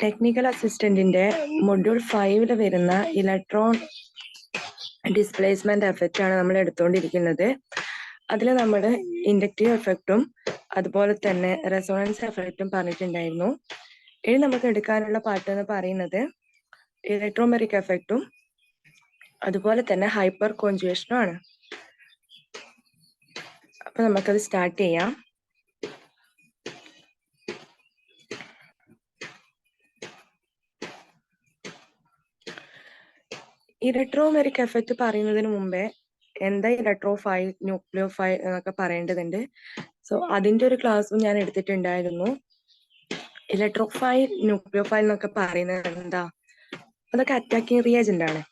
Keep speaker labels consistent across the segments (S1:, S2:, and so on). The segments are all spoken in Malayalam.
S1: ടെക്നിക്കൽ അസിസ്റ്റന്റിന്റെ മൊഡ്യൂൾ 5 വരുന്ന ഇലക്ട്രോൺ ഡിസ്പ്ലേസ്മെന്റ് എഫക്റ്റ് ആണ് നമ്മൾ എടുത്തുകൊണ്ടിരിക്കുന്നത്. അതിൽ നമ്മൾ ഇൻഡക്റ്റീവ് എഫക്റ്റും അതുപോലെ തന്നെ റെസൊണൻസ് എഫക്റ്റും പറഞ്ഞിട്ടുണ്ടായിരുന്നു. ഇനി നമുക്ക് എടുക്കാനുള്ള പാർട്ട് എന്ന് പറയുന്നത് ഇലക്ട്രോമെറിക് എഫക്റ്റും അതുപോലെ തന്നെ ഹൈപ്പർ കോൺജുഗേഷനും ആണ്. അപ്പൊ നമുക്കത് സ്റ്റാർട്ട് ചെയ്യാം. ഇലക്ട്രോമെറിക് എഫക്റ്റ് പറയുന്നതിന് മുമ്പേ എന്താ ഇലക്ട്രോഫൈൽ, ന്യൂക്ലിയോഫൈൽ എന്നൊക്കെ പറയേണ്ടതുണ്ട്. സോ അതിന്റെ ഒരു ക്ലാസ്സും ഞാൻ എടുത്തിട്ടുണ്ടായിരുന്നു. ഇലക്ട്രോഫൈൽ, ന്യൂക്ലിയോഫൈൽ എന്നൊക്കെ പറയുന്നത് എന്താ? അതൊക്കെ അറ്റാക്കിംഗ് റിയേജന്റ് ആണ്.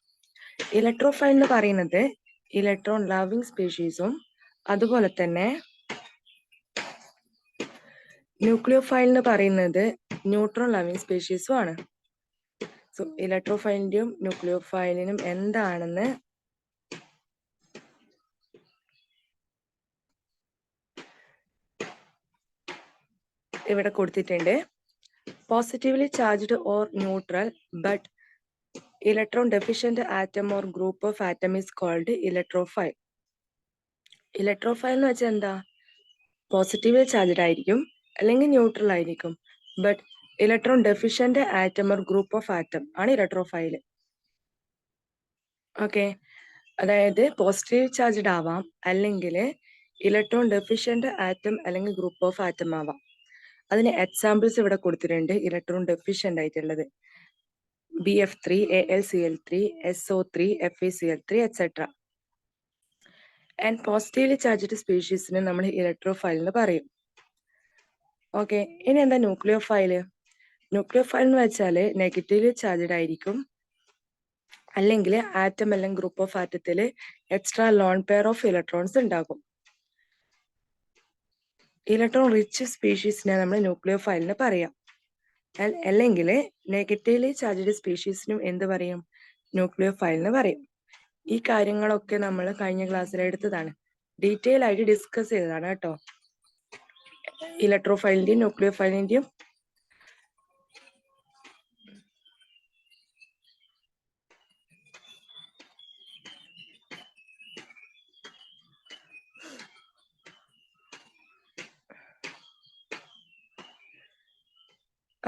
S1: ഇലക്ട്രോഫൈൽ എന്ന് പറയുന്നത് ഇലക്ട്രോൺ ലവിങ് സ്പീഷീസും അതുപോലെ തന്നെ ന്യൂക്ലിയോഫൈൽ എന്ന് പറയുന്നത് ന്യൂട്രോൺ ലവിങ് സ്പീഷീസും ആണ്. സോ ഇലക്ട്രോഫൈലിന്റെയും ന്യൂക്ലിയോഫൈലിനും എന്താണെന്ന് ഇവിടെ കൊടുത്തിട്ടുണ്ട്. Positively charged or neutral but electron deficient atom or group of atom is called electrophile. Electrophile എന്ന് വെച്ചാൽ എന്താ? പോസിറ്റീവ്ലി ചാർജ്ഡ് ആയിരിക്കും അല്ലെങ്കിൽ ന്യൂട്രൽ ആയിരിക്കും, but electron deficient atom or group of atom ആണ് ഇലക്ട്രോഫൈൽ. ഓക്കെ, അതായത് പോസിറ്റീവ് ചാർജ്ഡ് ആവാം അല്ലെങ്കിൽ ഇലക്ട്രോൺ ഡെഫിഷ്യന്റ് ആറ്റം അല്ലെങ്കിൽ ഗ്രൂപ്പ് ഓഫ് ആറ്റം ആവാം. അതിന് എക്സാമ്പിൾസ് ഇവിടെ കൊടുത്തിട്ടുണ്ട്. ഇലക്ട്രോൺ ഡെഫിഷ്യന്റ് ആയിട്ടുള്ളത് BF3, AlCl3, SO3, FeCl3 etc. And positively charged സ്പീഷീസിന് നമ്മൾ ഇലക്ട്രോഫൈൽ എന്ന് പറയും. ഓക്കെ, ഇനി എന്താ ന്യൂക്ലിയോഫൈൽ? ന്യൂക്ലിയോഫൈൽ എന്ന് വെച്ചാൽ നെഗറ്റീവ്ലി ചാർജ്ഡ് ആയിരിക്കും അല്ലെങ്കിൽ ആറ്റം അല്ലെങ്കിൽ ഗ്രൂപ്പ് ഓഫ് ആറ്റത്തിൽ extra lone pair of electrons ഉണ്ടാകും. ഇലക്ട്രോൺ റിച്ച് സ്പീഷീസിനെ നമ്മൾ ന്യൂക്ലിയോഫൈലിന് പറയാം. അല്ലെങ്കിൽ നെഗറ്റീവ്ലി ചാർജ്ഡ് സ്പീഷീസിനും എന്ത് പറയും? ന്യൂക്ലിയോഫൈൽ എന്ന് പറയും. ഈ കാര്യങ്ങളൊക്കെ നമ്മൾ കഴിഞ്ഞ ക്ലാസ്സിൽ എടുത്തതാണ്, ഡീറ്റെയിൽ ആയിട്ട് ഡിസ്കസ് ചെയ്തതാണ് കേട്ടോ. ഇലക്ട്രോഫൈലിന്റെയും ന്യൂക്ലിയോഫൈലിന്റെയും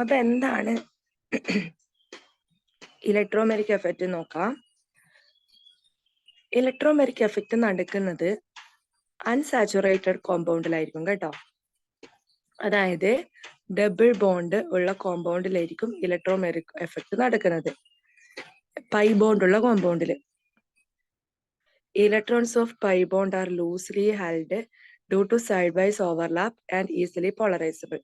S1: അപ്പൊ എന്താണ് ഇലക്ട്രോമെറിക് എഫക്റ്റ് നോക്കാം. ഇലക്ട്രോമെറിക് എഫക്റ്റ് നടക്കുന്നത് അൺസാച്ചുറേറ്റഡ് കോമ്പൗണ്ടിലായിരിക്കും കേട്ടോ. അതായത് ഡബിൾ ബോണ്ട് ഉള്ള കോമ്പൗണ്ടിലായിരിക്കും ഇലക്ട്രോമെറിക് എഫക്റ്റ് നടക്കുന്നത്. പൈ ബോണ്ട് ഉള്ള കോമ്പൗണ്ടിൽ electrons of pi bond are loosely held due to side wise overlap and easily polarisable.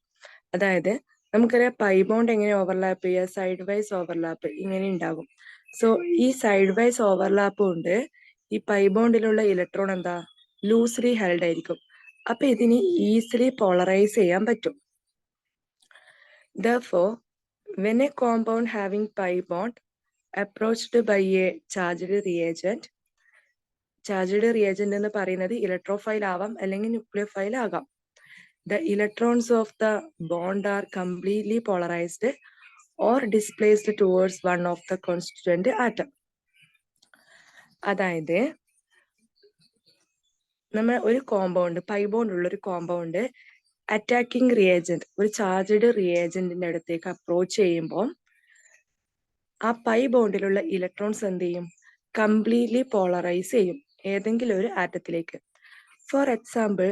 S1: അതായത് നമുക്കറിയാം പൈ ബോണ്ട് എങ്ങനെ ഓവർലാപ്പ് ചെയ്യുക? സൈഡ് വൈസ് ഓവർലാപ്പ് ഇങ്ങനെ ഉണ്ടാകും. സോ ഈ സൈഡ് വൈസ് ഓവർലാപ്പ് കൊണ്ട് ഈ പൈ ബോണ്ടിലുള്ള ഇലക്ട്രോൺ എന്താ? ലൂസ്ലി ഹെൽഡ് ആയിരിക്കും. അപ്പൊ ഇതിന് ഈസിലി പോളറൈസ് ചെയ്യാൻ പറ്റും. Therefore, when a compound having pi bond approached by a charged reagent എന്ന് പറയുന്നത് ഇലക്ട്രോഫൈൽ ആവാം അല്ലെങ്കിൽ ന്യൂക്ലിയോഫൈൽ ആകാം. The electrons of the bond are completely polarized or displaced towards one of the constituent atom. അതായത് നമ്മൾ ഒരു കോമ്പൗണ്ട്, പൈ ബോണ്ട് ഉള്ള ഒരു കോമ്പൗണ്ട് അറ്റാക്കിംഗ് റിയേജന്റ്, ഒരു ചാർജ്ഡ് റിയേജന്റിന്റെ അടുത്തേക്ക് അപ്രോച്ച് ചെയ്യുമ്പോൾ ആ പൈ ബോണ്ടിലുള്ള ഇലക്ട്രോൺസ് എന്ത് ചെയ്യും? കംപ്ലീറ്റ്ലി പോളറൈസ് ചെയ്യും ഏതെങ്കിലും ഒരു ആറ്റത്തിലേക്ക്. ഫോർ എക്സാമ്പിൾ,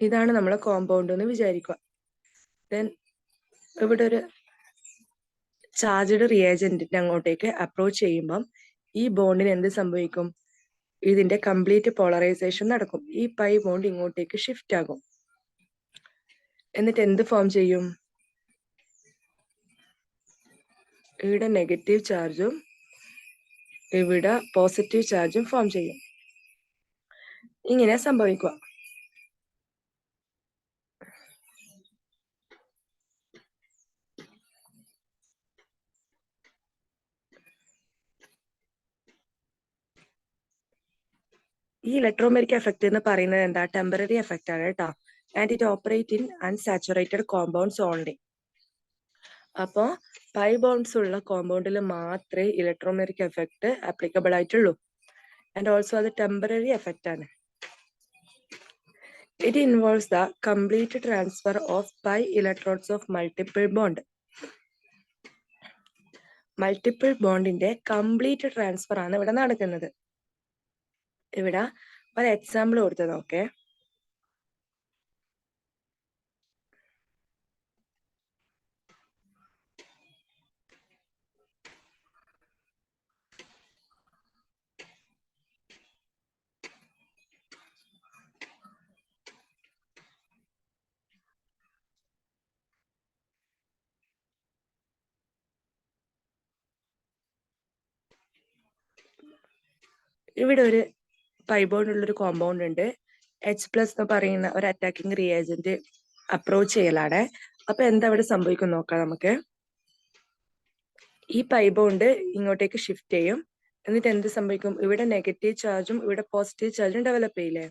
S1: ഇതാണ് നമ്മളെ കോമ്പൗണ്ട് എന്ന് വിചാരിക്കുക. ദെൻ ഇവിടെ ഒരു ചാർജ്ഡ് റിയേജന്റിന്റെ അങ്ങോട്ടേക്ക് അപ്രോച്ച് ചെയ്യുമ്പം ഈ ബോണ്ടിന് എന്ത് സംഭവിക്കും? ഇതിന്റെ കംപ്ലീറ്റ് പോളറൈസേഷൻ നടക്കും. ഈ പൈ ബോണ്ട് ഇങ്ങോട്ടേക്ക് ഷിഫ്റ്റ് ആകും. എന്നിട്ട് എന്ത് ഫോം ചെയ്യും? ഇവിടെ നെഗറ്റീവ് ചാർജും ഇവിടെ പോസിറ്റീവ് ചാർജും ഫോം ചെയ്യും. ഇങ്ങനെ സംഭവിക്കുക. ഈ ഇലക്ട്രോമെറിക് എഫക്ട് എന്ന് പറയുന്നത് എന്താ? ടെമ്പററി എഫക്റ്റ് ആണ് കേട്ടോ. And it operate in unsaturated compounds only. അപ്പോ പൈ ബോണ്ട്സ് ഉള്ള കോമ്പൗണ്ടിൽ മാത്രമേ ഇലക്ട്രോമെറിക് എഫക്ട് ആപ്ലിക്കബിൾ ആയിട്ടുള്ളൂ. ആൻഡ് ഓൾസോ അത് ടെമ്പററി എഫക്റ്റ് ആണ്. It involves the complete transfer of pi electrons of multiple bond. Multiple ബോണ്ടിന്റെ കംപ്ലീറ്റ് ട്രാൻസ്ഫർ ആണ് ഇവിടെ നടക്കുന്നത്. ഇവിടെ ഒരു എക്സാമ്പിൾ കൊടുത്ത് നോക്കേ. ഇവിടെ ഒരു പൈ ബോണ്ട് ഉള്ളൊരു കോമ്പൗണ്ട് ഉണ്ട്. H+ എന്ന് പറയുന്ന ഒരു അറ്റാക്കിംഗ് റിയേജന്റ് അപ്രോച്ച് ചെയ്യലാണ്. അപ്പൊ എന്താ ഇവിടെ സംഭവിക്കും നോക്കാം നമുക്ക്. ഈ പൈ ബോണ്ട് ഇങ്ങോട്ടേക്ക് ഷിഫ്റ്റ് ചെയ്യും. എന്നിട്ട് എന്ത് സംഭവിക്കും? ഇവിടെ നെഗറ്റീവ് ചാർജും ഇവിടെ പോസിറ്റീവ് ചാർജും ഡെവലപ്പ് ചെയ്യില്ലേ?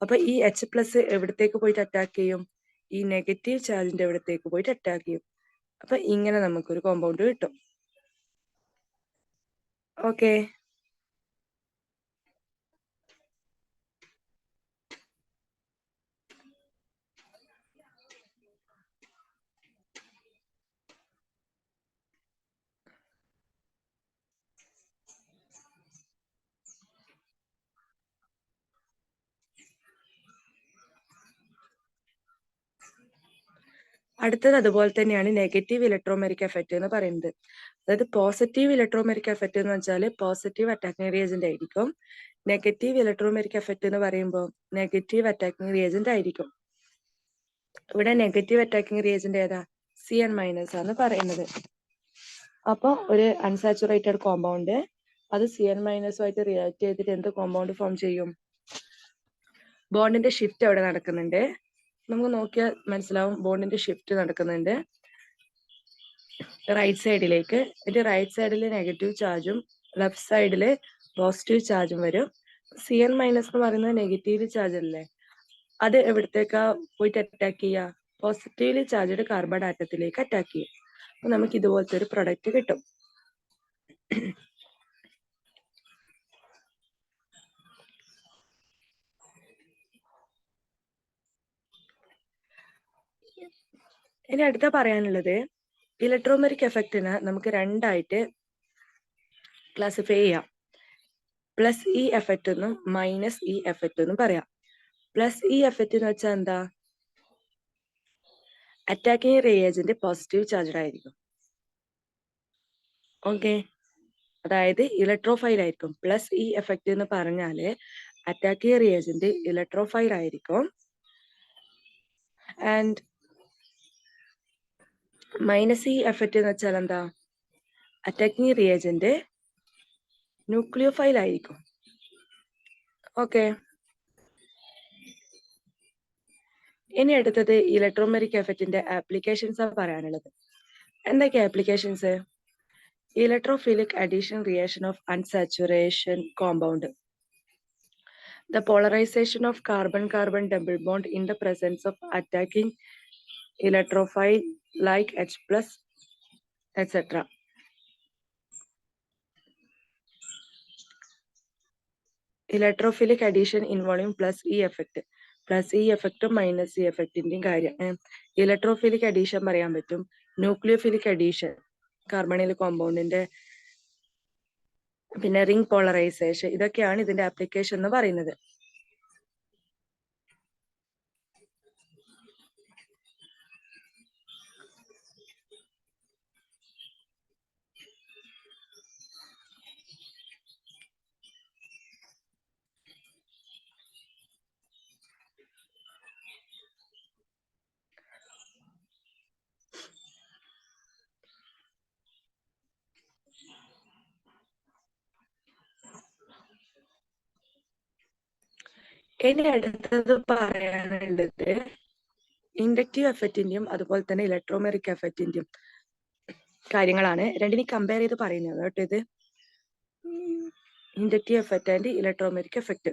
S1: അപ്പൊ ഈ H+ എവിടത്തേക്ക് പോയിട്ട് അറ്റാക്ക് ചെയ്യും? ഈ നെഗറ്റീവ് ചാർജിന്റെ എവിടത്തേക്ക് പോയിട്ട് അറ്റാക്ക് ചെയ്യും. അപ്പൊ ഇങ്ങനെ നമുക്കൊരു കോമ്പൗണ്ട് കിട്ടും. ഓക്കെ. അടുത്തത് അതുപോലെ തന്നെയാണ് നെഗറ്റീവ് ഇലക്ട്രോമെറിക് എഫക്റ്റ് എന്ന് പറയുന്നത്. അതായത് പോസിറ്റീവ് ഇലക്ട്രോമെറിക് എഫക്റ്റ് എന്ന് വെച്ചാൽ പോസിറ്റീവ് അറ്റാക്കിംഗ് റിയേജന്റ് ആയിരിക്കും. നെഗറ്റീവ് ഇലക്ട്രോമെറിക് എഫക്റ്റ് എന്ന് പറയുമ്പോൾ നെഗറ്റീവ് അറ്റാക്കിംഗ് റിയേജന്റ് ആയിരിക്കും. ഇവിടെ നെഗറ്റീവ് അറ്റാക്കിംഗ് റിയേജന്റ് ഏതാ? Cn- ആണ് പറയുന്നത്. അപ്പൊ ഒരു അൺസാച്ചുറേറ്റഡ് കോമ്പൗണ്ട് അത് Cn- ആയിട്ട് റിയാക്ട് ചെയ്തിട്ട് എന്ത് കോമ്പൗണ്ട് ഫോം ചെയ്യും? ബോണ്ടിന്റെ ഷിഫ്റ്റ് അവിടെ നടക്കുന്നുണ്ട്. നമുക്ക് നോക്കിയാൽ മനസ്സിലാവും ബോണ്ടിന്റെ ഷിഫ്റ്റ് നടക്കുന്നുണ്ട് റൈറ്റ് സൈഡിലേക്ക്. എന്നിട്ട് റൈറ്റ് സൈഡിൽ നെഗറ്റീവ് ചാർജും ലെഫ്റ്റ് സൈഡിൽ പോസിറ്റീവ് ചാർജും വരും. Cn- എന്ന് പറയുന്നത് നെഗറ്റീവ് ചാർജ് അല്ലേ? അത് എവിടത്തേക്കാ പോയിട്ട് അറ്റാക്ക് ചെയ്യുക? പോസിറ്റീവ്ലി ചാർജഡ് കാർബൺ ആറ്റത്തിലേക്ക് അറ്റാക്ക് ചെയ്യും. അപ്പൊ നമുക്ക് ഇതുപോലത്തെ ഒരു പ്രൊഡക്റ്റ് കിട്ടും. ഇനി അടുത്ത പറയാനുള്ളത് ഇലക്ട്രോമെറിക് എഫക്റ്റിന് നമുക്ക് രണ്ടായിട്ട് ക്ലാസിഫൈ ചെയ്യാം. പ്ലസ് ഇ എഫക്റ്റ് എന്നും മൈനസ് ഇ എഫക്റ്റ് എന്നും പറയാം. പ്ലസ് ഇ എഫക്റ്റ് എന്ന് വെച്ചാൽ എന്താ? അറ്റാക്കിംഗ് റിയേജന്റ് പോസിറ്റീവ് ചാർജഡ് ആയിരിക്കും. ഓക്കെ, അതായത് ഇലക്ട്രോഫൈൽ ആയിരിക്കും. പ്ലസ് ഇ എഫക്റ്റ് എന്ന് പറഞ്ഞാല് അറ്റാക്കിംഗ് റിയേജന്റ് ഇലക്ട്രോഫൈൽ ആയിരിക്കും. ആൻഡ് മൈനസ് ഇ എഫക്റ്റ് എന്ന് വെച്ചാൽ എന്താ? അറ്റാക്കിംഗ് റിയേജന്റ് ന്യൂക്ലിയോഫൈൽ ആയിരിക്കും. ഓക്കെ, ഇനി അടുത്തത് ഇലക്ട്രോമെറിക് എഫക്റ്റിന്റെ ആപ്ലിക്കേഷൻസ് ആണ് പറയാനുള്ളത്. എന്തൊക്കെയാ applications? Electrophilic addition reaction of unsaturation compound. The polarization of carbon-carbon double bond in the presence of attacking electrophile like H+, etc. Electrophilic addition involving plus E effect. Plus E എഫക്റ്റും മൈനസ് ഇ എഫക്റ്റിന്റെയും കാര്യം. ഇലക്ട്രോഫിലിക് അഡീഷൻ പറയാൻ പറ്റും. ന്യൂക്ലിയോഫിലിക് അഡീഷൻ കാർബണിൽ കോമ്പൗണ്ടിന്റെ, പിന്നെ റിംഗ് പോളറൈസേഷൻ, ഇതൊക്കെയാണ് ഇതിന്റെ ആപ്ലിക്കേഷൻ എന്ന് പറയുന്നത്. ഇനി അടുത്തത് പറയാനുള്ളത് ഇൻഡക്റ്റീവ് എഫക്റ്റിന്റെയും അതുപോലെ തന്നെ ഇലക്ട്രോമെറിക് എഫക്റ്റിന്റെയും കാര്യങ്ങളാണ്. രണ്ടിനെയും കമ്പയർ ചെയ്ത് പറയുന്നത് കേട്ടോ. ഇത് inductive effect and electromeric effect.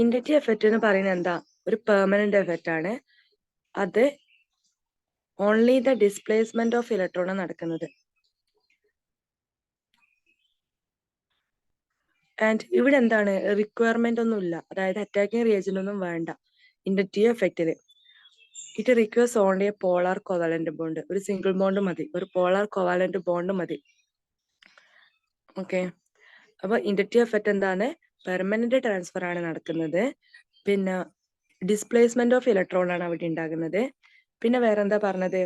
S1: Inductive effect എന്ന് പറയുന്നത് എന്താ? ഒരു പെർമനന്റ് എഫക്റ്റ് ആണ്. അത് only the displacement of electron നടക്കുന്നത്. ആൻഡ് ഇവിടെ എന്താണ്, റിക്വയർമെന്റ് ഒന്നും ഇല്ല, അതായത് അറ്റാക്കിംഗ് റിയേജന്റ് ഒന്നും വേണ്ട ഇൻഡക്റ്റീവ് എഫക്റ്റില്. It requires only a polar covalent bond. ഒരു സിംഗിൾ ബോണ്ട് മതി, ഒരു പോളാർ കോവാലന്റ് ബോണ്ട് മതി. ഓക്കെ, അപ്പൊ ഇൻഡക്റ്റീവ് എഫക്റ്റ് എന്താണ്? പെർമനന്റ് ട്രാൻസ്ഫർ ആണ് നടക്കുന്നത്. പിന്നെ ഡിസ്പ്ലേസ്മെന്റ് ഓഫ് ഇലക്ട്രോൺ ആണ് അവിടെ ഉണ്ടാകുന്നത്. പിന്നെ വേറെന്താ പറഞ്ഞത്?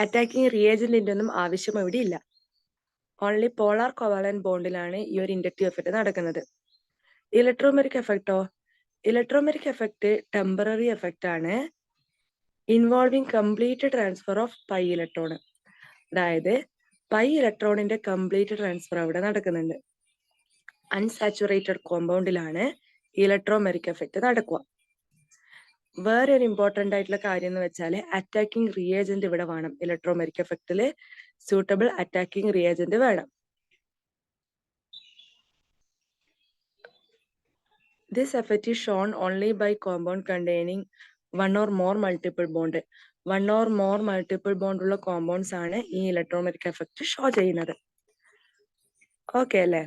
S1: അറ്റാക്കിംഗ് റിയേജന്റിന്റെ ഒന്നും ആവശ്യം ഇവിടെ ഇല്ല. ഓൺലി പോളാർ കോവാലന്റ് ബോണ്ടിലാണ് ഈ ഒരു ഇൻഡക്റ്റീവ് എഫക്റ്റ് നടക്കുന്നത്. ഇലക്ട്രോമെറിക് എഫക്റ്റോ? ഇലക്ട്രോമെറിക് എഫക്റ്റ് ടെമ്പററി എഫക്റ്റ് ആണ്, involving complete transfer of pi electron. അതായത് പൈ ഇലക്ട്രോണിന്റെ കംപ്ലീറ്റ് ട്രാൻസ്ഫർ അവിടെ നടക്കുന്നുണ്ട്. അൺസാച്ചുറേറ്റഡ് കോമ്പൗണ്ടിലാണ് ഇലക്ട്രോമെറിക് എഫക്റ്റ് നടക്കുക. വേറെ ഒരു ഇമ്പോർട്ടന്റ് ആയിട്ടുള്ള കാര്യം എന്ന് വെച്ചാൽ അറ്റാക്കിംഗ് റിയേജന്റ് ഇവിടെ വേണം. ഇലക്ട്രോമെറിക് എഫക്റ്റില് suitable അറ്റാക്കിംഗ് റിയേജന്റ് വേണം. This effect is shown only by compound containing one or more multiple bond. One or more multiple bond ഉള്ള കോമ്പൗണ്ട്സ് ആണ് ഈ ഇലക്ട്രോമെറിക് എഫക്റ്റ് ഷോ ചെയ്യുന്നത്. ഓക്കെ അല്ലേ?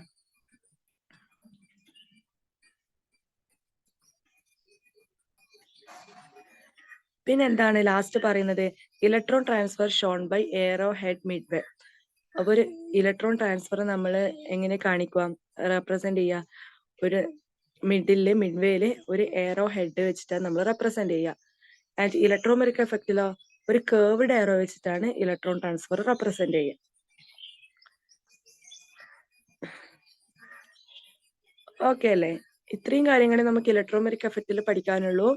S1: പിന്നെ എന്താണ് ലാസ്റ്റ് പറയുന്നത്? Electron transfer shown by arrow head midway. അപ്പൊ ഒരു ഇലക്ട്രോൺ ട്രാൻസ്ഫർ നമ്മൾ എങ്ങനെ കാണിക്കുക, റെപ്രസെന്റ് ചെയ്യുക? ഒരു മിഡ്വേയില് ഒരു എയറോ ഹെഡ് വെച്ചിട്ടാണ് നമ്മൾ റെപ്രസെന്റ് ചെയ്യുക. ആൻഡ് ഇലക്ട്രോമെറിക് എഫക്റ്റിലോ ഒരു കേർവ്ഡ് എയറോ വെച്ചിട്ടാണ് ഇലക്ട്രോൺ ട്രാൻസ്ഫർ റെപ്രസെന്റ് ചെയ്യുക. ഓക്കെ അല്ലേ? ഇത്രയും കാര്യങ്ങൾ നമുക്ക് ഇലക്ട്രോമെറിക് എഫക്റ്റിൽ പഠിക്കാനുള്ളൂ.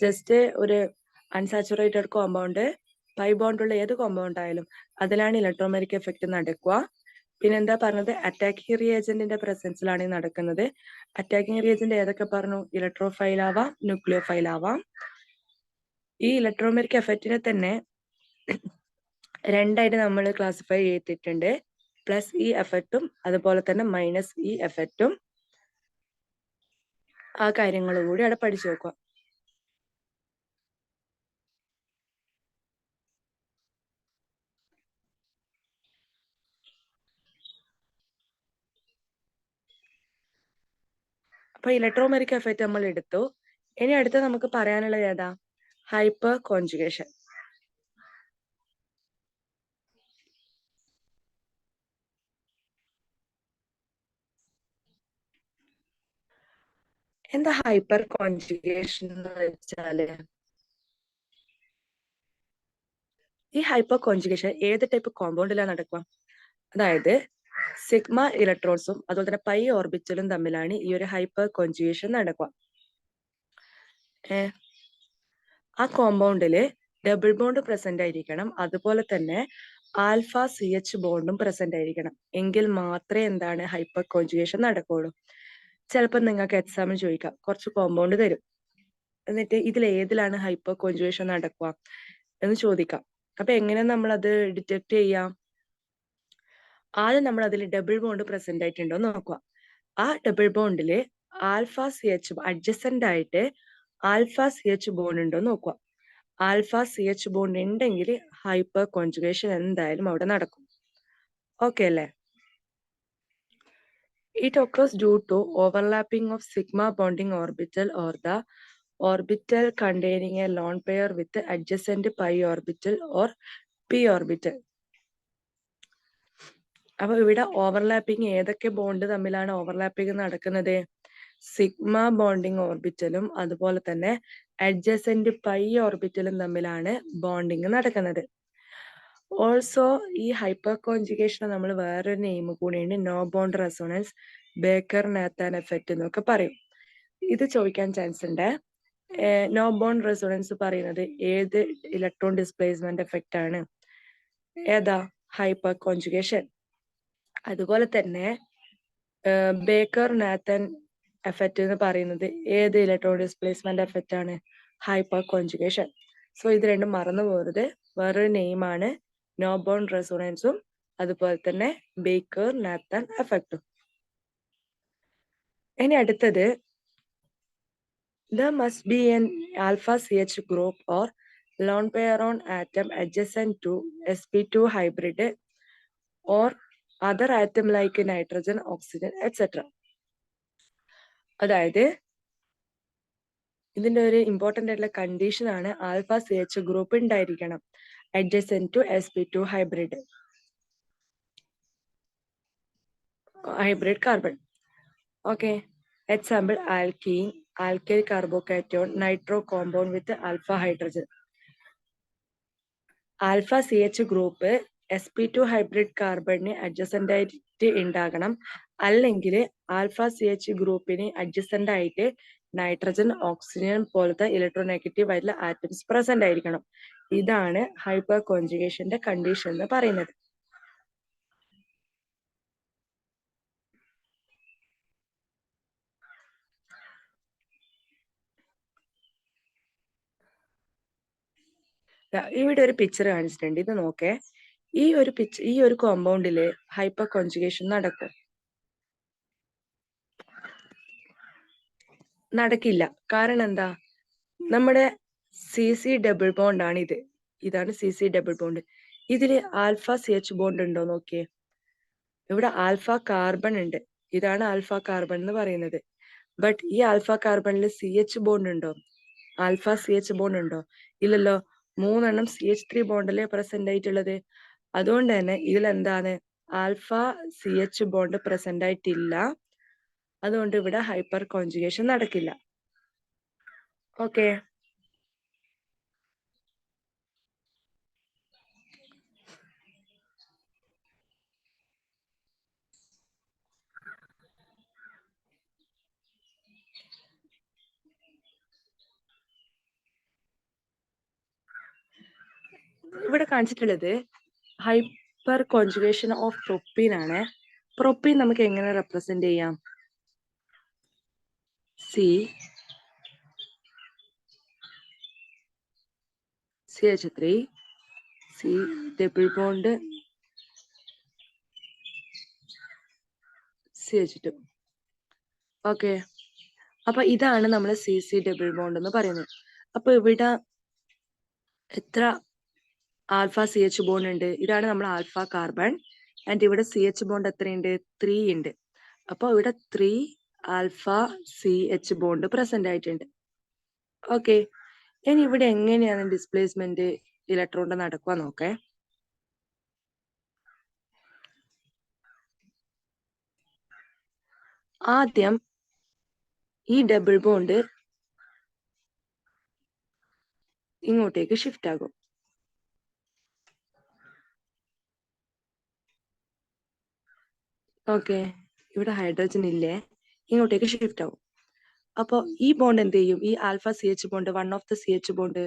S1: ജസ്റ്റ് ഒരു അൺസാച്ചുറേറ്റഡ് കോമ്പൗണ്ട്, പൈ ബോണ്ട് ഉള്ള ഏത് കോമ്പൗണ്ട് ആയാലും അതിലാണ് ഇലക്ട്രോമെറിക് എഫക്റ്റ് നടക്കുക. പിന്നെ എന്താ പറഞ്ഞത്? അറ്റാക്കിംഗ് റിയേജന്റിന്റെ പ്രസൻസിലാണ് നടക്കുന്നത്. അറ്റാക്കിംഗ് റിയേജന്റ് ഏതൊക്കെ പറഞ്ഞു? ഇലക്ട്രോഫൈൽ ആവാം, ന്യൂക്ലിയോഫൈൽ ആവാം. ഈ ഇലക്ട്രോമെറിക് എഫക്റ്റിനെ തന്നെ രണ്ടായിട്ട് നമ്മൾ ക്ലാസിഫൈ ചെയ്തിട്ടുണ്ട്. പ്ലസ് ഇ എഫക്റ്റും അതുപോലെ തന്നെ മൈനസ് ഇ എഫക്റ്റും. ആ കാര്യങ്ങൾ കൂടി അവിടെ പഠിച്ചു നോക്കുക. അപ്പൊ ഇലക്ട്രോമെറിക് എഫക്റ്റ് നമ്മൾ എടുത്തു. ഇനി അടുത്ത് നമുക്ക് പറയാനുള്ളത് ഏതാ? Hyper conjugation. എന്താ ഹൈപ്പർ കോൺജുഗേഷൻ എന്ന് വെച്ചാല്? ഈ ഹൈപ്പർ കോൺജുഗേഷൻ ഏത് ടൈപ്പ് കോമ്പൗണ്ടിലാണ് നടക്കുക? അതായത് സിഗ്മ ഇലക്ട്രോൺസും അതുപോലെ തന്നെ പൈ ഓർബിറ്റലും തമ്മിലാണ് ഈ ഒരു ഹൈപ്പർ കോൺജുഗേഷൻ നടക്കുക. ആ കോമ്പൗണ്ടില് ഡബിൾ ബോണ്ട് പ്രസന്റ് ആയിരിക്കണം, അതുപോലെ തന്നെ ആൽഫ സി എച്ച് ബോണ്ടും പ്രസന്റ് ആയിരിക്കണം. എങ്കിൽ മാത്രമേ എന്താണ് ഹൈപ്പർ കോൺജുഗേഷൻ നടക്കുള്ളൂ. ചിലപ്പോൾ നിങ്ങൾക്ക് എക്സാമിന് ചോദിക്കാം, കുറച്ച് കോമ്പൗണ്ട് തരും, എന്നിട്ട് ഇതിൽ ഏതിലാണ് ഹൈപ്പർ കോൺജുഗേഷൻ നടക്കുക എന്ന് ചോദിക്കാം. അപ്പൊ എങ്ങനെ നമ്മൾ അത് ഡിറ്റക്ട് ചെയ്യാം? ആദ്യം നമ്മൾ അതിൽ ഡബിൾ ബോണ്ട് പ്രസന്റ് ആയിട്ടുണ്ടോ നോക്കുക. ആ ഡബിൾ ബോണ്ടില് ആൽഫ സി എച്ച് അഡ്ജസന്റ് ആയിട്ട് ആൽഫ സി എച്ച് ബോണ്ട് ഉണ്ടോ നോക്കുക. ആൽഫ സി എച്ച് ബോണ്ട് ഉണ്ടെങ്കിൽ ഹൈപ്പർ കോൺജുഗേഷൻ എന്തായാലും അവിടെ നടക്കും. ഓക്കെ അല്ലേ? It occurs due to overlapping of sigma bonding orbital or the orbital containing a lone pair with the adjacent pi orbital or p orbital. അപ്പൊ ഇവിടെ ഓവർലാപ്പിംഗ് ഏതൊക്കെ ബോണ്ട് തമ്മിലാണ് ഓവർലാപ്പിംഗ് നടക്കുന്നത്? സിഗ്മ ബോണ്ടിങ് ഓർബിറ്റലും അതുപോലെ തന്നെ അഡ്ജസന്റ് പൈ ഓർബിറ്റലും തമ്മിലാണ് ബോണ്ടിങ് നടക്കുന്നത്. ഓൾസോ ഈ ഹൈപ്പർ കോൺജുഗേഷൻ നമ്മൾ വേറൊരു നെയിം കൂടിയുണ്ട്, no bond resonance, Baker Nathan effect എന്നൊക്കെ പറയും. ഇത് ചോദിക്കാൻ ചാൻസ് ഉണ്ട്. നോ ബോണ്ട് റെസൊണൻസ് പറയുന്നത് ഏത് ഇലക്ട്രോൺ ഡിസ്പ്ലേസ്മെന്റ് എഫക്റ്റ് ആണ്? ഏതാ? Hyper conjugation. അതുപോലെ തന്നെ ബേക്കർ നാത്തൻ എഫക്റ്റ് എന്ന് പറയുന്നത് ഏത് ഇലക്ട്രോൺ ഡിസ്പ്ലേസ്മെന്റ് എഫക്റ്റ് ആണ്? Hyper conjugation. സോ ഇത് രണ്ടും മറന്നു പോകരുത്. വേറൊരു നെയിമാണ് നോ ബോണ്ട് റെസൊണൻസും അതുപോലെ തന്നെ ബേക്കർ നാത്തൻ എഫക്റ്റും. ഇനി അടുത്തത് there must be an alpha CH group or lone pair on atom adjacent to sp2 hybrid or other atom like nitrogen, oxygen, etc. അതായത് ഇതിന്റെ ഒരു ഇമ്പോർട്ടന്റ് ആയിട്ടുള്ള കണ്ടീഷൻ ആണ് ആൽഫ സി എച്ച് ഗ്രൂപ്പ് ഉണ്ടായിരിക്കണം adjacent to sp2 hybrid carbon. ഓക്കെ, example alkene, alkyl carbocation, nitro compound with alpha hydrogen. Alpha C H group sp2 hybrid കാർബണിന് അഡ്ജസന്റ് ആയിട്ട് ഉണ്ടാകണം, അല്ലെങ്കിൽ ആൽഫ സി എച്ച് ഗ്രൂപ്പിന് അഡ്ജസന്റ് ആയിട്ട് നൈട്രജൻ, ഓക്സിജൻ പോലത്തെ ഇലക്ട്രോനെഗറ്റീവ് ആയിട്ടുള്ള ആറ്റംസ് പ്രസന്റ് ആയിരിക്കണം. ഇതാണ് ഹൈപ്പർ കോൺജുഗേഷന്റെ കണ്ടീഷൻ എന്ന് പറയുന്നത്. ഇവിടെ ഒരു പിക്ചർ കാണിച്ചിട്ടുണ്ട്, ഇത് നോക്കേ. ഈ ഒരു കോമ്പൗണ്ടില് ഹൈപ്പർ കോൺജുഗേഷൻ നടക്കില്ല. കാരണം എന്താ? നമ്മുടെ CC ഡബിൾ ബോണ്ട് ആണ് ഇത്. ഇതാണ് CC ഡബിൾ ബോണ്ട്. ഇതില് ആൽഫ CH ബോണ്ട് ഉണ്ടോ നോക്കിയേ. ഇവിടെ ആൽഫ കാർബൺ ഉണ്ട്. ഇതാണ് ആൽഫ കാർബൺ എന്ന് പറയുന്നത്. ബട്ട് ഈ ആൽഫ കാർബണിൽ CH ബോണ്ട് ഉണ്ടോ? ആൽഫ CH ബോണ്ട് ഉണ്ടോ? ഇല്ലല്ലോ. 3 CH3 ബോണ്ടല്ലേ പ്രസന്റ് ആയിട്ടുള്ളത്. അതുകൊണ്ട് തന്നെ ഇതിലെന്താണ്? ആൽഫ CH ബോണ്ട് പ്രസന്റ് ആയിട്ടില്ല. അതുകൊണ്ട് ഇവിടെ ഹൈപ്പർ കോൺജുഗേഷൻ നടക്കില്ല. ഓക്കെ, ഇവിടെ കാണിച്ചിട്ടുള്ളത് ഹൈപ്പർ കോൺജുഗേഷൻ ഓഫ് പ്രൊപ്പീൻ ആണ്. പ്രൊപ്പീൻ നമുക്ക് എങ്ങനെ റെപ്രസെന്റ് ചെയ്യാം? CH3 C double bond CH2. Okay, അപ്പൊ ഇതാണ് നമ്മൾ CC ഡബിൾ ബോണ്ട് എന്ന് പറയുന്നത്. അപ്പൊ ഇവിടെ എത്ര ആൽഫ CH ബോണ്ട് ഉണ്ട്? ഇതാണ് നമ്മൾ ആൽഫ കാർബൺ. ആൻഡ് ഇവിടെ CH ബോണ്ട് എത്രയുണ്ട്? 3 ഉണ്ട്. അപ്പൊ ഇവിടെ 3 ആൽഫ CH ബോണ്ട് പ്രസന്റ് ആയിട്ടുണ്ട്. ഓക്കെ, ഇനി ഇവിടെ എങ്ങനെയാണ് ഡിസ്പ്ലേസ്മെന്റ് ഇലക്ട്രോണിന്റെ നടക്കുക നോക്കേ. ആദ്യം ഈ ഡബിൾ ബോണ്ട് ഇങ്ങോട്ടേക്ക് ഷിഫ്റ്റ് ആകും. ഓക്കെ, ഇവിടെ ഹൈഡ്രജൻ ഇല്ലേ, ഇങ്ങോട്ടേക്ക് ഷിഫ്റ്റ് ആവും. അപ്പൊ ഈ ബോണ്ട് എന്ത് ചെയ്യും? ഈ alpha CH bond, one of the CH bond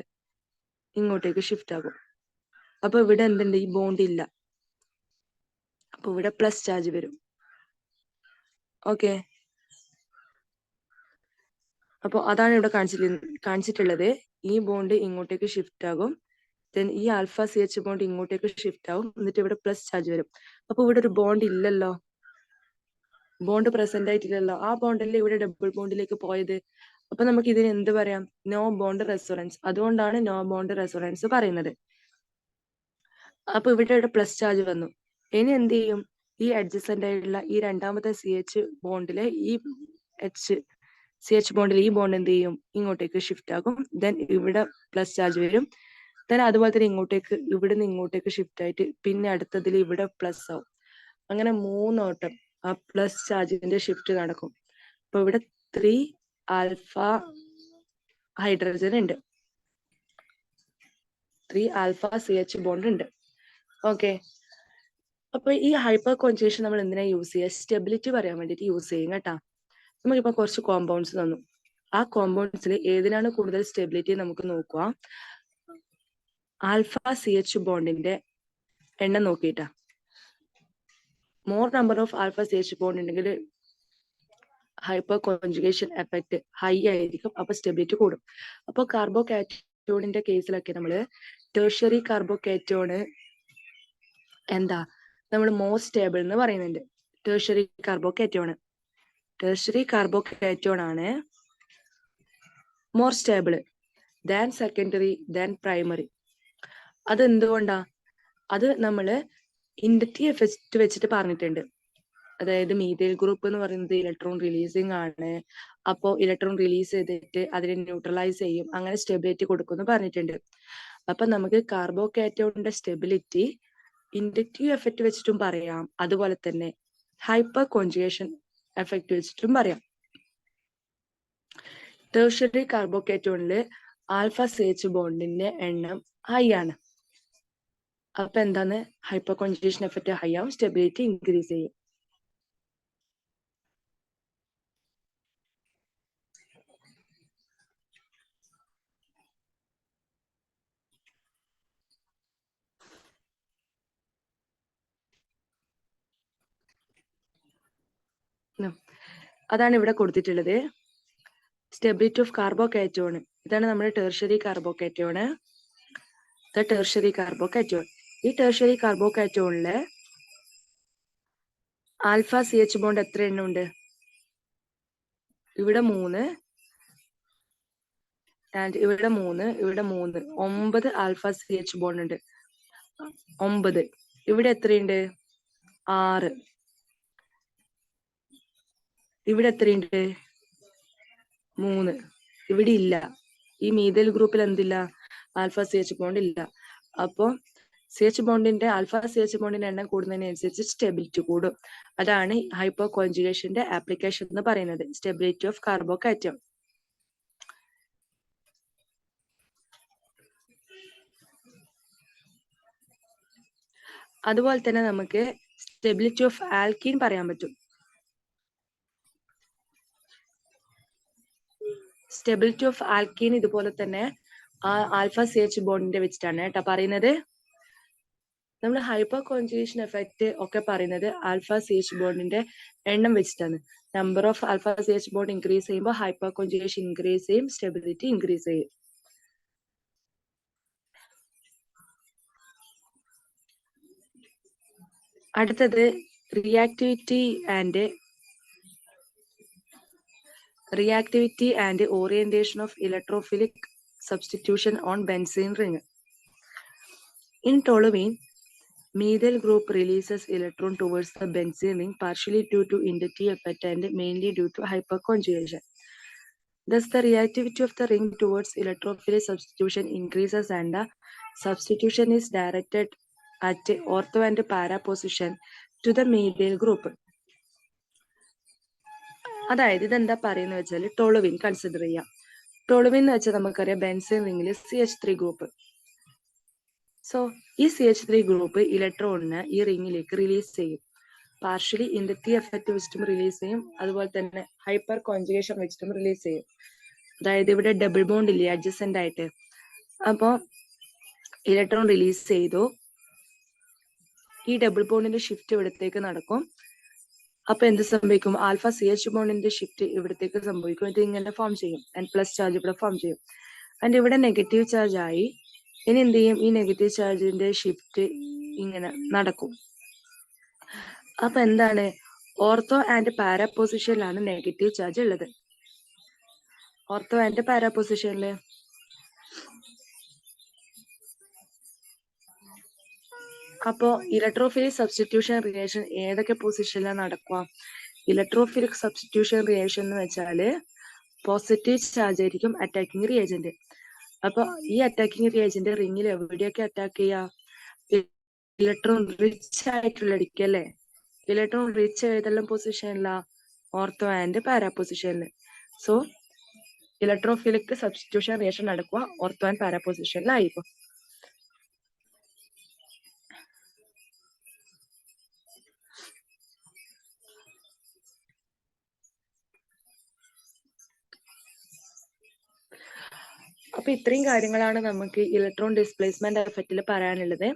S1: ഇങ്ങോട്ടേക്ക് ഷിഫ്റ്റ് ആകും. അപ്പൊ ഇവിടെ എന്തുണ്ട്? ഈ ബോണ്ട് ഇല്ല. അപ്പൊ ഇവിടെ പ്ലസ് ചാർജ് വരും. ഓക്കെ, അപ്പൊ അതാണ് ഇവിടെ കാണിച്ചിട്ടുള്ളത്. ഈ ബോണ്ട് ഇങ്ങോട്ടേക്ക് ഷിഫ്റ്റ് ആകും. ദെൻ ഈ ആൽഫ CH ബോണ്ട് ഇങ്ങോട്ടേക്ക് ഷിഫ്റ്റ് ആവും. എന്നിട്ട് ഇവിടെ പ്ലസ് ചാർജ് വരും. അപ്പൊ ഇവിടെ ഒരു ബോണ്ട് ഇല്ലല്ലോ, ബോണ്ട് പ്രസന്റ് ആയിട്ടില്ലല്ലോ. ആ ബോണ്ടല്ലേ ഇവിടെ ഡബിൾ ബോണ്ടിലേക്ക് പോയത്. അപ്പൊ നമുക്ക് ഇതിന് എന്ത് പറയാം? No bond resonance. അതുകൊണ്ടാണ് നോ ബോണ്ട് റെസൊണൻസ് പറയുന്നത്. അപ്പൊ ഇവിടെ പ്ലസ് ചാർജ് വന്നു. ഇനി എന്ത് ചെയ്യും? ഈ അഡ്ജസന്റ് ആയിട്ടുള്ള ഈ രണ്ടാമത്തെ CH ബോണ്ടിലെ ഈ CH ബോണ്ടിൽ ഈ ബോണ്ട് എന്ത് ചെയ്യും? ഇങ്ങോട്ടേക്ക് ഷിഫ്റ്റ് ആകും. ദെൻ ഇവിടെ പ്ലസ് ചാർജ് വരും. ദെൻ അതുപോലെ തന്നെ ഇങ്ങോട്ടേക്ക്, ഇവിടുന്ന് ഇങ്ങോട്ടേക്ക് ഷിഫ്റ്റ് ആയിട്ട് പിന്നെ അടുത്തതിൽ ഇവിടെ പ്ലസ് ആവും. അങ്ങനെ 3 ഓട്ടം ആ പ്ലസ് ചാർജിന്റെ ഷിഫ്റ്റ് നടക്കും. അപ്പൊ ഇവിടെ 3 ആൽഫ ഹൈഡ്രജൻ ഉണ്ട്, 3 ആൽഫ CH ബോണ്ട് ഉണ്ട്. ഓക്കെ, അപ്പൊ ഈ ഹൈപ്പർ കോൺജുഗേഷൻ നമ്മൾ എന്തിനാ യൂസ് ചെയ്യുക? സ്റ്റെബിലിറ്റി പറയാൻ വേണ്ടിട്ട് യൂസ് ചെയ്യും കേട്ടാ. നമുക്കിപ്പോ കുറച്ച് കോമ്പൗണ്ട്സ് തന്നു. ആ കോമ്പൗണ്ട്സിൽ ഏതിനാണ് കൂടുതൽ സ്റ്റെബിലിറ്റി നമുക്ക് നോക്കുക. ആൽഫ CH ബോണ്ടിന്റെ എണ്ണം നോക്കിയിട്ടാ. More number of alpha CH bond ഉണ്ടെങ്കിൽ ഹൈപ്പർ കോൺജുഗേഷൻ എഫക്ട് ഹൈ ആയിരിക്കും. അപ്പൊ സ്റ്റെബിലിറ്റി കൂടും. അപ്പൊ കാർബോകാറ്റോണിന്റെ കേസിലൊക്കെ നമ്മള് ടെർഷ്യറി കാർബോകാറ്റോണ് എന്താ നമ്മൾ മോർ സ്റ്റേബിൾ എന്ന് പറയുന്നുണ്ട്. ടെർഷ്യറി കാർബോകാറ്റോണ്. ടെർഷ്യറി കാർബോക്കേറ്റോൺ ആണ് more stable than secondary than primary. അത് എന്തുകൊണ്ടാ? അത് നമ്മള് ഇൻഡക്റ്റീവ് എഫക്റ്റ് വെച്ചിട്ട് പറഞ്ഞിട്ടുണ്ട്. അതായത് മീഥൈൽ ഗ്രൂപ്പ് എന്ന് പറയുന്നത് ഇലക്ട്രോൺ റിലീസിങ് ആണ്. അപ്പോൾ ഇലക്ട്രോൺ റിലീസ് ചെയ്തിട്ട് അതിനെ ന്യൂട്രലൈസ് ചെയ്യും, അങ്ങനെ സ്റ്റെബിലിറ്റി കൊടുക്കുമെന്ന് പറഞ്ഞിട്ടുണ്ട്. അപ്പൊ നമുക്ക് കാർബോക്കേറ്റോണിന്റെ സ്റ്റെബിലിറ്റി ഇൻഡക്റ്റീവ് എഫക്റ്റ് വെച്ചിട്ടും പറയാം, അതുപോലെ തന്നെ ഹൈപ്പർ കോൺജുഗേഷൻ എഫക്റ്റ് വെച്ചിട്ടും പറയാം. ടെർഷ്യറി കാർബോക്കേറ്റോണില് ആൽഫ CH ബോണ്ടിന്റെ എണ്ണം ഹൈ ആണ്. അപ്പൊ എന്താണ്? ഹൈപ്പർ കോൺജുഗേഷൻ എഫക്റ്റ് ഹൈ ആവും, സ്റ്റെബിലിറ്റി ഇൻക്രീസ് ചെയ്യും. അതാണ് ഇവിടെ കൊടുത്തിട്ടുള്ളത്. സ്റ്റെബിലിറ്റി ഓഫ് കാർബോക്കേറ്റോൺ, ഇതാണ് നമ്മുടെ ടെർഷ്യറി കാർബോക്കേറ്റോൺ. ടെർഷ്യറി കാർബോക്കേറ്റോൺ, ഈ ടെർഷ്യറി കാർബോക്കേറ്റോണില് ആൽഫ CH ബോണ്ട് എത്ര എണ്ണം ഉണ്ട്? ഇവിടെ 3 ആൻഡ് ഇവിടെ 3, ഇവിടെ 3, 9 ആൽഫ CH ബോണ്ട് ഉണ്ട്. 9. ഇവിടെ എത്രയുണ്ട്? 6. ഇവിടെ എത്രയുണ്ട്? 3. ഇവിടെ ഇല്ല. ഈ മീഥൈൽ ഗ്രൂപ്പിൽ എന്തില്ല? ആൽഫ CH ബോണ്ട് ഇല്ല. അപ്പോ CH ബോണ്ടിന്റെ ആൽഫ CH ബോണ്ടിന്റെ എണ്ണം കൂടുന്നതിനനുസരിച്ച് സ്റ്റെബിലിറ്റി കൂടും. അതാണ് ഹൈപ്പർ കോൺജുഗേഷന്റെ ആപ്ലിക്കേഷൻ എന്ന് പറയുന്നത്, സ്റ്റെബിലിറ്റി ഓഫ് കാർബോക്കേറ്റോൺ. അതുപോലെ തന്നെ നമുക്ക് സ്റ്റെബിലിറ്റി ഓഫ് ആൽക്കീൻ പറയാൻ പറ്റും. സ്റ്റെബിലിറ്റി ഓഫ് ആൽക്കീൻ ഇതുപോലെ തന്നെ ആൽഫ CH ബോണ്ടിന്റെ വെച്ചിട്ടാണ് കേട്ടോ പറയുന്നത്. നമ്മൾ ഹൈപ്പർ കോൺജുഗേഷൻ എഫക്റ്റ് ഒക്കെ പറയുന്നത് ആൽഫ CH ബോണ്ടിന്റെ എണ്ണം വെച്ചിട്ടാണ്. Number of alpha CH bond increase ചെയ്യുമ്പോൾ ഹൈപ്പർ കോൺജുഗേഷൻ ഇൻക്രീസ് ചെയ്യും, സ്റ്റെബിലിറ്റി ഇൻക്രീസ് ചെയ്യും. അടുത്തത് reactivity and orientation of electrophilic substitution on benzene ring. In toluene, methyl group releases electron towards the benzene ring partially due to inductive effect and mainly due to hyperconjugation. Thus, the reactivity of the ring towards electrophilic substitution increases and the substitution is directed at ortho and para position to the methyl group. അതായത് ഇതെന്താ പറയുന്നത് വെച്ചാൽ ടോളുവിൻ കൺസിഡർ ചെയ്യാം. ടോളുവിൻ എന്ന് വെച്ചാൽ നമുക്കറിയാം ബെൻസീൻ റിംഗിൽ CH3 ഗ്രൂപ്പ്. സോ ഈ CH3 ഗ്രൂപ്പ് ഇലക്ട്രോണിനെ ഈ റിംഗിലേക്ക് റിലീസ് ചെയ്യും. പാർഷ്യലി ഇൻഡക്റ്റീവ് എഫക്റ്റ് വെച്ചിട്ടും റിലീസ് ചെയ്യും, അതുപോലെ തന്നെ ഹൈപ്പർ കോൺജുഗേഷൻ വെച്ചിട്ടും റിലീസ് ചെയ്യും. അതായത് ഇവിടെ ഡബിൾ ബോണ്ട് ഇല്ലേ അഡ്ജസന്റ് ആയിട്ട്, അപ്പോ ഇലക്ട്രോൺ റിലീസ് ചെയ്തു, ഈ ഡബിൾ ബോണ്ടിന്റെ ഷിഫ്റ്റ് ഇവിടത്തേക്ക് നടക്കും. അപ്പൊ എന്ത് സംഭവിക്കും? ആൽഫ CH ബോണ്ടിന്റെ ഷിഫ്റ്റ് ഇവിടത്തേക്ക് സംഭവിക്കും. ഇത് ഇങ്ങനെ ഫോം ചെയ്യും, ആൻഡ് പ്ലസ് ചാർജ് ഇവിടെ ഫോം ചെയ്യും. ആൻഡ് ഇവിടെ നെഗറ്റീവ് ചാർജ് ആയി. ഇനി എന്ത് ചെയ്യും? ഈ നെഗറ്റീവ് ചാർജിന്റെ ഷിഫ്റ്റ് ഇങ്ങനെ നടക്കും. അപ്പൊ എന്താണ്? ഓർത്തോ ആൻഡ് പാരാ പൊസിഷനിലാണ് നെഗറ്റീവ് ചാർജ് ഉള്ളത്. ഓർത്തോ ആൻഡ് പാരാ പൊസിഷനില് അപ്പോ ഇലക്ട്രോഫിലിക് സബ്സ്റ്റിറ്റ്യൂഷൻ റിയേഷൻ ഏതൊക്കെ പൊസിഷനിലാണ് നടക്കുക? ഇലക്ട്രോഫിലിക് സബ്സ്റ്റിറ്റ്യൂഷൻ റിയേഷൻ എന്ന് വെച്ചാല് പോസിറ്റീവ് ചാർജ് ആയിരിക്കും അറ്റാക്കിംഗ് റിയേജന്റ്. അപ്പൊ ഈ അറ്റാക്കിംഗ് റിയേജന്റ് റിംഗിൽ എവിടെയൊക്കെ അറ്റാക്ക് ചെയ്യാ? ഇലക്ട്രോൺ റിച്ച് ആയിട്ടുള്ള അടിക്കല്ലേ? ഇലക്ട്രോൺ റിച്ച് ഏതെല്ലാം പൊസിഷനിലാ? ഓർത്തോ ആൻഡ് പാരാ പൊസിഷനിൽ. സോ ഇലക്ട്രോഫിലിക് സബ്സ്റ്റിറ്റ്യൂഷൻ റിയേഷൻ നടക്കുക ഓർത്തോ ആൻഡ് പാരാ പൊസിഷനിലായിരിക്കും. അപ്പൊ ഇത്രയും കാര്യങ്ങളാണ് നമുക്ക് ഇലക്ട്രോൺ ഡിസ്പ്ലേസ്മെന്റ് എഫക്റ്റിൽ പറയാനുള്ളത്.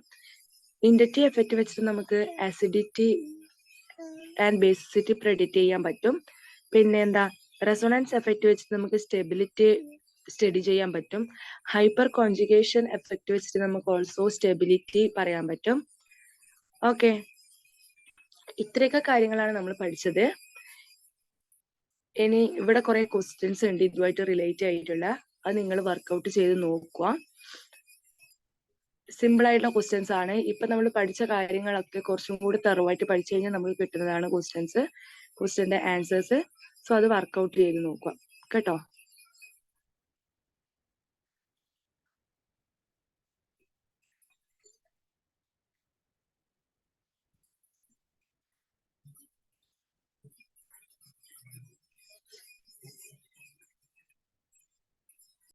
S1: ഇൻഡക്റ്റീവ് എഫക്റ്റ് വെച്ചിട്ട് നമുക്ക് ആസിഡിറ്റി ആൻഡ് ബേസിസിറ്റി പ്രെഡിക്റ്റ് ചെയ്യാൻ പറ്റും. പിന്നെ എന്താ? റെസൊണൻസ് എഫക്റ്റ് വെച്ചിട്ട് നമുക്ക് സ്റ്റെബിലിറ്റി സ്റ്റഡി ചെയ്യാൻ പറ്റും. ഹൈപ്പർ കോൺജുഗേഷൻ എഫക്റ്റ് വെച്ചിട്ട് നമുക്ക് ഓൾസോ സ്റ്റെബിലിറ്റി പറയാൻ പറ്റും. ഓക്കെ, ഇത്രയൊക്കെ കാര്യങ്ങളാണ് നമ്മൾ പഠിച്ചത്. ഇനി ഇവിടെ കുറെ ക്വസ്റ്റ്യൻസ് ഉണ്ട് ഇതുമായിട്ട് റിലേറ്റ് ആയിട്ടുള്ള, അത് നിങ്ങൾ വർക്ക്ഔട്ട് ചെയ്ത് നോക്കുക. സിമ്പിൾ ആയിട്ടുള്ള ക്വസ്റ്റ്യൻസ് ആണ്. ഇപ്പൊ നമ്മൾ പഠിച്ച കാര്യങ്ങളൊക്കെ കുറച്ചും കൂടി തെറവായിട്ട് പഠിച്ചു കഴിഞ്ഞാൽ നമുക്ക് കിട്ടുന്നതാണ് ക്വസ്റ്റ്യന്റെ ആൻസേഴ്സ്. സോ അത് വർക്ക്ഔട്ട് ചെയ്ത് നോക്കുക കേട്ടോ.